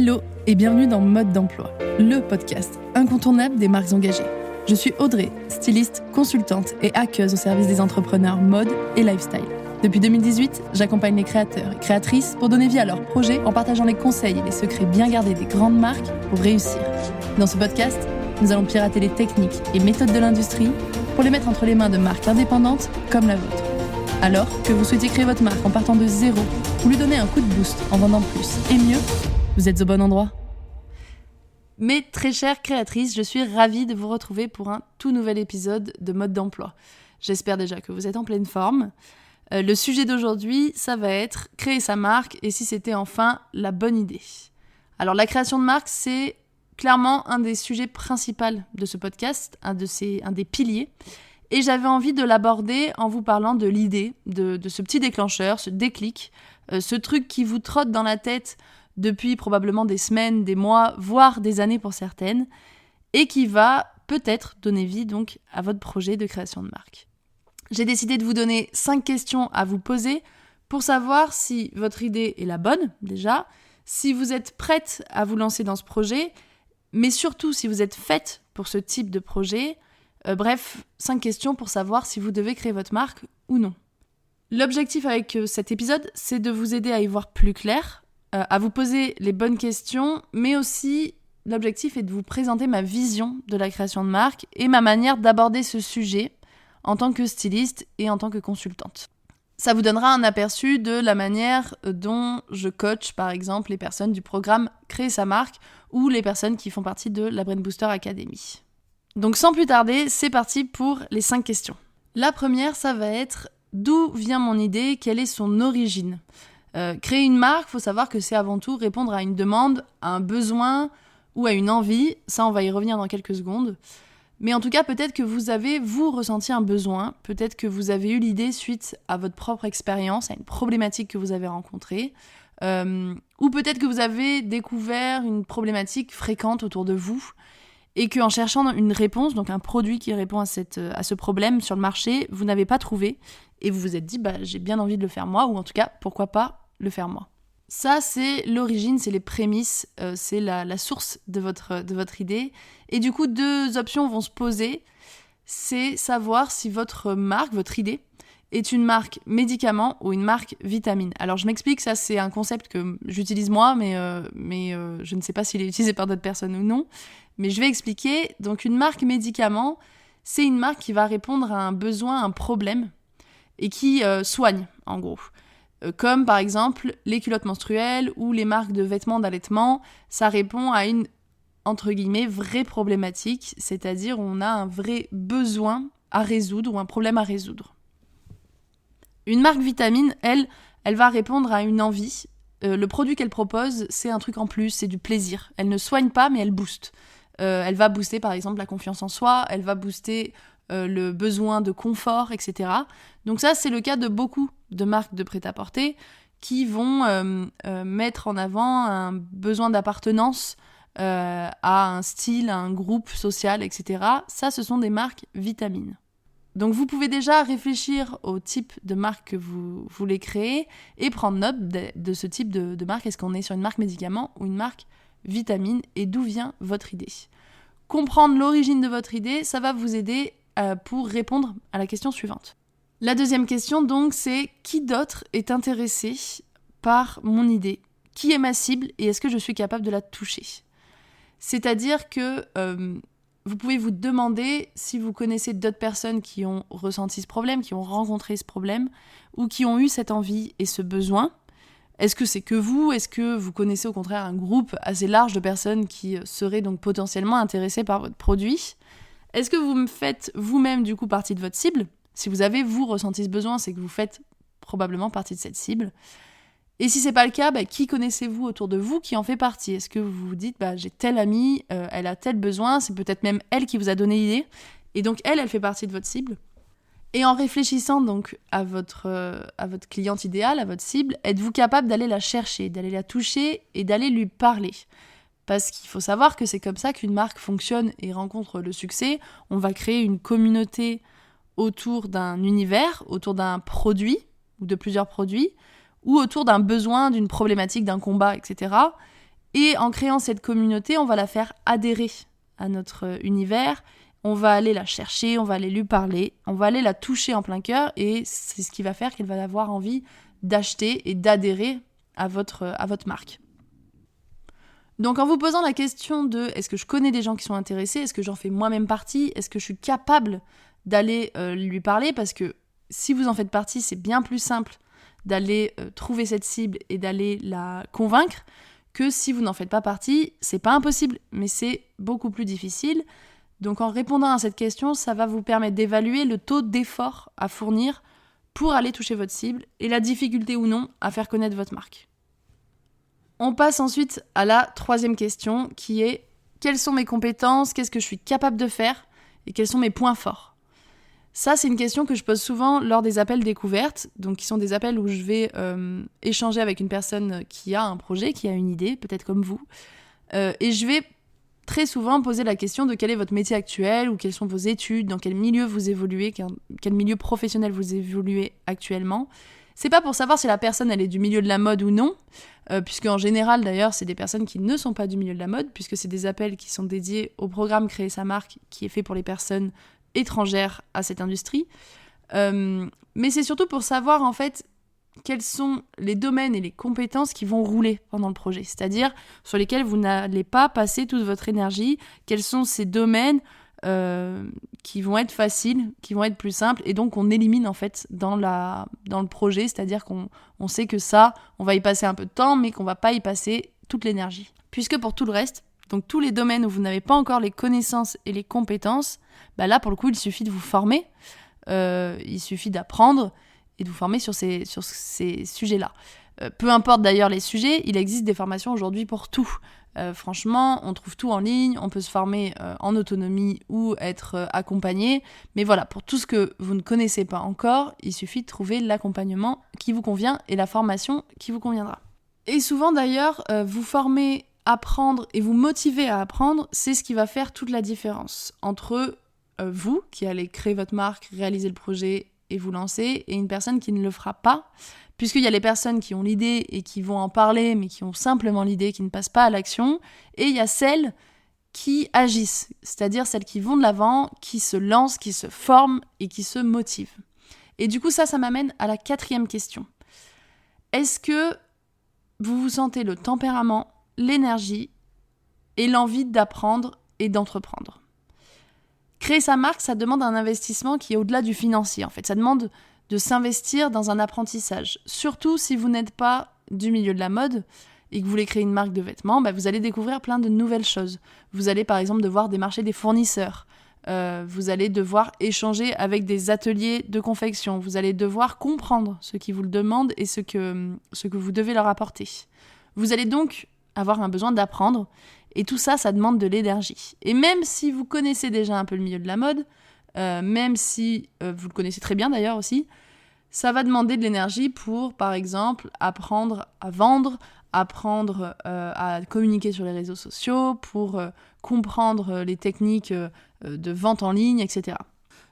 Hello et bienvenue dans Mode d'emploi, le podcast incontournable des marques engagées. Je suis Audrey, styliste, consultante et hackeuse au service des entrepreneurs mode et lifestyle. Depuis 2018, j'accompagne les créateurs et créatrices pour donner vie à leurs projets en partageant les conseils et les secrets bien gardés des grandes marques pour réussir. Dans ce podcast, nous allons pirater les techniques et méthodes de l'industrie pour les mettre entre les mains de marques indépendantes comme la vôtre. Alors que vous souhaitez créer votre marque en partant de zéro ou lui donner un coup de boost en vendant plus et mieux, vous êtes au bon endroit. Mes très chères créatrices, je suis ravie de vous retrouver pour un tout nouvel épisode de Mode d'emploi. J'espère déjà que vous êtes en pleine forme. Le sujet d'aujourd'hui, ça va être créer sa marque et si c'était enfin la bonne idée. Alors la création de marque, c'est clairement un des sujets principaux de ce podcast, un des piliers. Et j'avais envie de l'aborder en vous parlant de l'idée, de ce petit déclencheur, ce déclic, ce truc qui vous trotte dans la tête depuis probablement des semaines, des mois, voire des années pour certaines, et qui va peut-être donner vie donc à votre projet de création de marque. J'ai décidé de vous donner 5 questions à vous poser pour savoir si votre idée est la bonne, déjà, si vous êtes prête à vous lancer dans ce projet, mais surtout si vous êtes faite pour ce type de projet. Bref, 5 questions pour savoir si vous devez créer votre marque ou non. L'objectif avec cet épisode, c'est de vous aider à y voir plus clair, à vous poser les bonnes questions, mais aussi l'objectif est de vous présenter ma vision de la création de marque et ma manière d'aborder ce sujet en tant que styliste et en tant que consultante. Ça vous donnera un aperçu de la manière dont je coach, par exemple, les personnes du programme Créer sa marque ou les personnes qui font partie de la Brain Booster Academy. Donc sans plus tarder, c'est parti pour les 5 questions. La première, ça va être d'où vient mon idée, quelle est son origine ? Créer une marque, il faut savoir que c'est avant tout répondre à une demande, à un besoin ou à une envie. Ça, on va y revenir dans quelques secondes. Mais en tout cas, peut-être que vous avez, ressenti un besoin. Peut-être que vous avez eu l'idée suite à votre propre expérience, à une problématique que vous avez rencontrée. Ou peut-être que vous avez découvert une problématique fréquente autour de vous et qu'en cherchant une réponse, donc un produit qui répond à ce problème sur le marché, vous n'avez pas trouvé et vous vous êtes dit j'ai bien envie de le faire moi, ou en tout cas pourquoi pas le faire moi. Ça, c'est l'origine, c'est les prémices, c'est la source de votre idée. Et du coup, 2 options vont se poser. C'est savoir si votre marque, votre idée, est une marque médicament ou une marque vitamine. Alors, je m'explique, ça, c'est un concept que j'utilise moi, mais je ne sais pas s'il est utilisé par d'autres personnes ou non. Mais je vais expliquer. Donc, une marque médicament, c'est une marque qui va répondre à un besoin, à un problème, et qui soigne, en gros. Comme par exemple les culottes menstruelles ou les marques de vêtements d'allaitement, ça répond à une, entre guillemets, vraie problématique, c'est-à-dire on a un vrai besoin à résoudre ou un problème à résoudre. Une marque vitamine, elle va répondre à une envie. Le produit qu'elle propose, c'est un truc en plus, c'est du plaisir. Elle ne soigne pas, mais elle booste. Elle va booster par exemple la confiance en soi, elle va booster le besoin de confort, etc. Donc ça, c'est le cas de beaucoup de marques de prêt-à-porter qui vont mettre en avant un besoin d'appartenance à un style, à un groupe social, etc. Ça, ce sont des marques vitamines. Donc vous pouvez déjà réfléchir au type de marque que vous voulez créer et prendre note de ce type de marque. Est-ce qu'on est sur une marque médicament ou une marque vitamine et d'où vient votre idée ? Comprendre l'origine de votre idée, ça va vous aider pour répondre à la question suivante. La deuxième question, donc, c'est qui d'autre est intéressé par mon idée ? Qui est ma cible et est-ce que je suis capable de la toucher ? C'est-à-dire que vous pouvez vous demander si vous connaissez d'autres personnes qui ont ressenti ce problème, qui ont rencontré ce problème ou qui ont eu cette envie et ce besoin. Est-ce que c'est que vous ? Est-ce que vous connaissez au contraire un groupe assez large de personnes qui seraient donc potentiellement intéressées par votre produit ? Est-ce que vous faites vous-même du coup partie de votre cible ? Si vous avez, ressenti ce besoin, c'est que vous faites probablement partie de cette cible. Et si c'est pas le cas, qui connaissez-vous autour de vous qui en fait partie ? Est-ce que vous vous dites, j'ai telle amie, elle a tel besoin, c'est peut-être même elle qui vous a donné l'idée, et donc elle fait partie de votre cible. Et en réfléchissant donc à votre cliente idéale, à votre cible, êtes-vous capable d'aller la chercher, d'aller la toucher et d'aller lui parler ? Parce qu'il faut savoir que c'est comme ça qu'une marque fonctionne et rencontre le succès. On va créer une communauté autour d'un univers, autour d'un produit ou de plusieurs produits, ou autour d'un besoin, d'une problématique, d'un combat, etc. Et en créant cette communauté, on va la faire adhérer à notre univers. On va aller la chercher, on va aller lui parler, on va aller la toucher en plein cœur et c'est ce qui va faire qu'elle va avoir envie d'acheter et d'adhérer à votre marque. Donc en vous posant la question de est-ce que je connais des gens qui sont intéressés, est-ce que j'en fais moi-même partie, est-ce que je suis capable d'aller lui parler, parce que si vous en faites partie, c'est bien plus simple d'aller trouver cette cible et d'aller la convaincre que si vous n'en faites pas partie. C'est pas impossible, mais c'est beaucoup plus difficile. Donc en répondant à cette question, ça va vous permettre d'évaluer le taux d'effort à fournir pour aller toucher votre cible et la difficulté ou non à faire connaître votre marque. On passe ensuite à la troisième question qui est quelles sont mes compétences, qu'est-ce que je suis capable de faire et quels sont mes points forts. Ça, c'est une question que je pose souvent lors des appels découvertes, donc qui sont des appels où je vais échanger avec une personne qui a un projet, qui a une idée, peut-être comme vous, et je vais très souvent poser la question de quel est votre métier actuel ou quelles sont vos études, dans quel milieu vous évoluez, quel milieu professionnel vous évoluez actuellement. C'est pas pour savoir si la personne elle est du milieu de la mode ou non, puisque en général d'ailleurs c'est des personnes qui ne sont pas du milieu de la mode, puisque c'est des appels qui sont dédiés au programme Créer sa marque qui est fait pour les personnes étrangères à cette industrie. Mais c'est surtout pour savoir en fait quels sont les domaines et les compétences qui vont rouler pendant le projet, c'est-à-dire sur lesquels vous n'allez pas passer toute votre énergie, quels sont ces domaines qui vont être faciles, qui vont être plus simples, et donc on élimine en fait dans le projet, c'est-à-dire qu'on sait que ça, on va y passer un peu de temps, mais qu'on va pas y passer toute l'énergie. Puisque pour tout le reste, donc tous les domaines où vous n'avez pas encore les connaissances et les compétences, bah là pour le coup il suffit de vous former, il suffit d'apprendre et de vous former sur ces sujets-là. Peu importe d'ailleurs les sujets, il existe des formations aujourd'hui pour tout. Franchement, on trouve tout en ligne, on peut se former en autonomie ou être accompagné. Mais voilà, pour tout ce que vous ne connaissez pas encore, il suffit de trouver l'accompagnement qui vous convient et la formation qui vous conviendra. Et souvent d'ailleurs, vous former, apprendre et vous motiver à apprendre, c'est ce qui va faire toute la différence entre vous, qui allez créer votre marque, réaliser le projet et vous lancer, et une personne qui ne le fera pas, puisqu'il y a les personnes qui ont l'idée et qui vont en parler, mais qui ont simplement l'idée, qui ne passent pas à l'action, et il y a celles qui agissent, c'est-à-dire celles qui vont de l'avant, qui se lancent, qui se forment et qui se motivent. Et du coup, ça m'amène à la quatrième question. Est-ce que vous vous sentez le tempérament, l'énergie et l'envie d'apprendre et d'entreprendre ? Créer sa marque, ça demande un investissement qui est au-delà du financier, en fait. Ça demande de s'investir dans un apprentissage. Surtout si vous n'êtes pas du milieu de la mode et que vous voulez créer une marque de vêtements, vous allez découvrir plein de nouvelles choses. Vous allez par exemple devoir démarcher des fournisseurs. Vous allez devoir échanger avec des ateliers de confection. Vous allez devoir comprendre ce qui vous le demandent et ce que vous devez leur apporter. Vous allez donc avoir un besoin d'apprendre. Et tout ça, ça demande de l'énergie. Et même si vous connaissez déjà un peu le milieu de la mode, même si vous le connaissez très bien d'ailleurs aussi, ça va demander de l'énergie pour, par exemple, apprendre à vendre, apprendre à communiquer sur les réseaux sociaux, pour comprendre les techniques de vente en ligne, etc.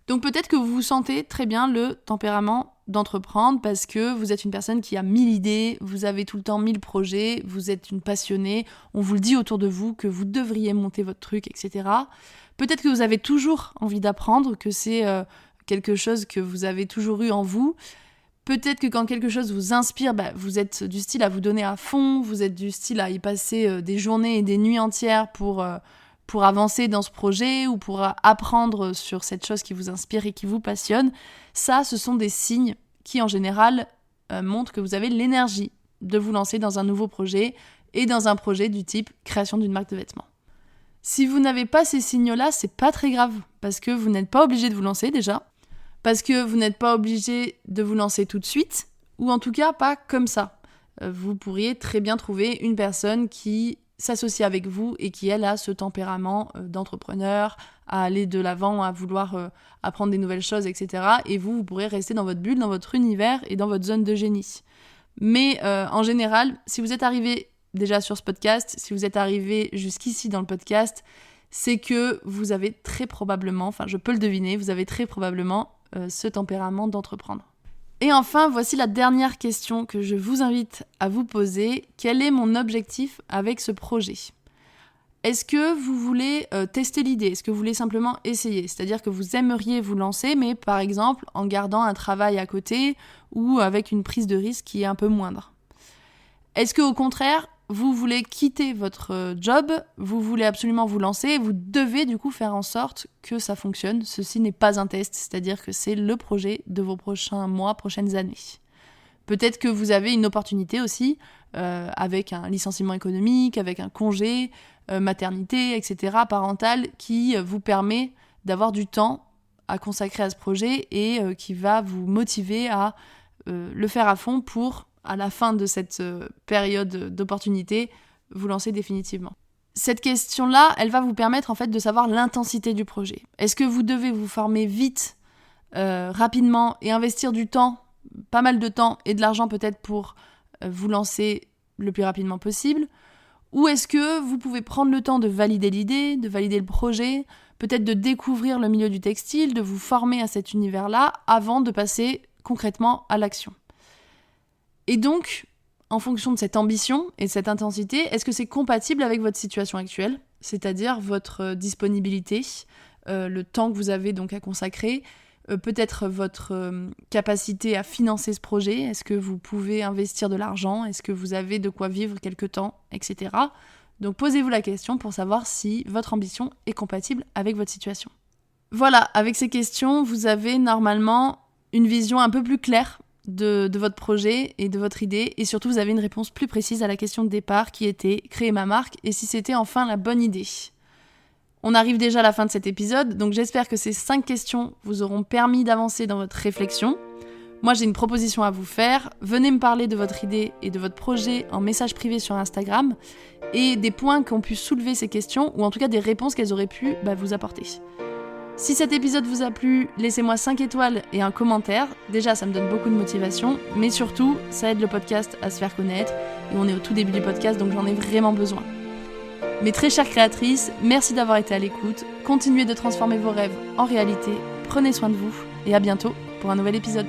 Donc peut-être que vous vous sentez très bien le tempérament d'entreprendre parce que vous êtes une personne qui a 1000 idées, vous avez tout le temps 1000 projets, vous êtes une passionnée, on vous le dit autour de vous que vous devriez monter votre truc, etc. Peut-être que vous avez toujours envie d'apprendre, que c'est quelque chose que vous avez toujours eu en vous. Peut-être que quand quelque chose vous inspire, vous êtes du style à vous donner à fond, vous êtes du style à y passer des journées et des nuits entières pour avancer dans ce projet ou pour apprendre sur cette chose qui vous inspire et qui vous passionne. Ça, ce sont des signes qui, en général, montrent que vous avez l'énergie de vous lancer dans un nouveau projet et dans un projet du type création d'une marque de vêtements. Si vous n'avez pas ces signaux-là, c'est pas très grave, parce que vous n'êtes pas obligé de vous lancer déjà, parce que vous n'êtes pas obligé de vous lancer tout de suite, ou en tout cas pas comme ça. Vous pourriez très bien trouver une personne qui s'associe avec vous et qui, elle, a ce tempérament d'entrepreneur, à aller de l'avant, à vouloir apprendre des nouvelles choses, etc. Et vous pourrez rester dans votre bulle, dans votre univers et dans votre zone de génie. Mais en général, si vous êtes arrivé déjà sur ce podcast, si vous êtes arrivé jusqu'ici dans le podcast, c'est que vous avez très probablement, enfin je peux le deviner, vous avez très probablement ce tempérament d'entreprendre. Et enfin, voici la dernière question que je vous invite à vous poser. Quel est mon objectif avec ce projet ? Est-ce que vous voulez tester l'idée ? Est-ce que vous voulez simplement essayer ? C'est-à-dire que vous aimeriez vous lancer, mais par exemple en gardant un travail à côté ou avec une prise de risque qui est un peu moindre. Est-ce qu'au contraire, vous voulez quitter votre job, vous voulez absolument vous lancer et vous devez du coup faire en sorte que ça fonctionne. Ceci n'est pas un test, c'est-à-dire que c'est le projet de vos prochains mois, prochaines années. Peut-être que vous avez une opportunité aussi avec un licenciement économique, avec un congé, maternité, etc., parental, qui vous permet d'avoir du temps à consacrer à ce projet et qui va vous motiver à le faire à fond pour, à la fin de cette période d'opportunité, vous lancer définitivement. Cette question-là, elle va vous permettre en fait de savoir l'intensité du projet. Est-ce que vous devez vous former vite, rapidement et investir du temps, pas mal de temps et de l'argent peut-être pour vous lancer le plus rapidement possible ? Ou est-ce que vous pouvez prendre le temps de valider l'idée, de valider le projet, peut-être de découvrir le milieu du textile, de vous former à cet univers-là avant de passer concrètement à l'action ? Et donc, en fonction de cette ambition et de cette intensité, est-ce que c'est compatible avec votre situation actuelle, c'est-à-dire votre disponibilité, le temps que vous avez donc à consacrer, peut-être votre capacité à financer ce projet, est-ce que vous pouvez investir de l'argent, est-ce que vous avez de quoi vivre quelque temps, etc. Donc posez-vous la question pour savoir si votre ambition est compatible avec votre situation. Voilà, avec ces questions, vous avez normalement une vision un peu plus claire de votre projet et de votre idée, et surtout vous avez une réponse plus précise à la question de départ qui était « créer ma marque » et si c'était enfin la bonne idée. On arrive déjà à la fin de cet épisode, donc j'espère que ces 5 questions vous auront permis d'avancer dans votre réflexion. Moi, j'ai une proposition à vous faire. Venez me parler de votre idée et de votre projet en message privé sur Instagram et des points qu'ont pu soulever ces questions, ou en tout cas des réponses qu'elles auraient pu vous apporter. Si cet épisode vous a plu, laissez-moi 5 étoiles et un commentaire. Déjà, ça me donne beaucoup de motivation, mais surtout, ça aide le podcast à se faire connaître. Et on est au tout début du podcast, donc j'en ai vraiment besoin. Mes très chères créatrices, merci d'avoir été à l'écoute. Continuez de transformer vos rêves en réalité. Prenez soin de vous et à bientôt pour un nouvel épisode.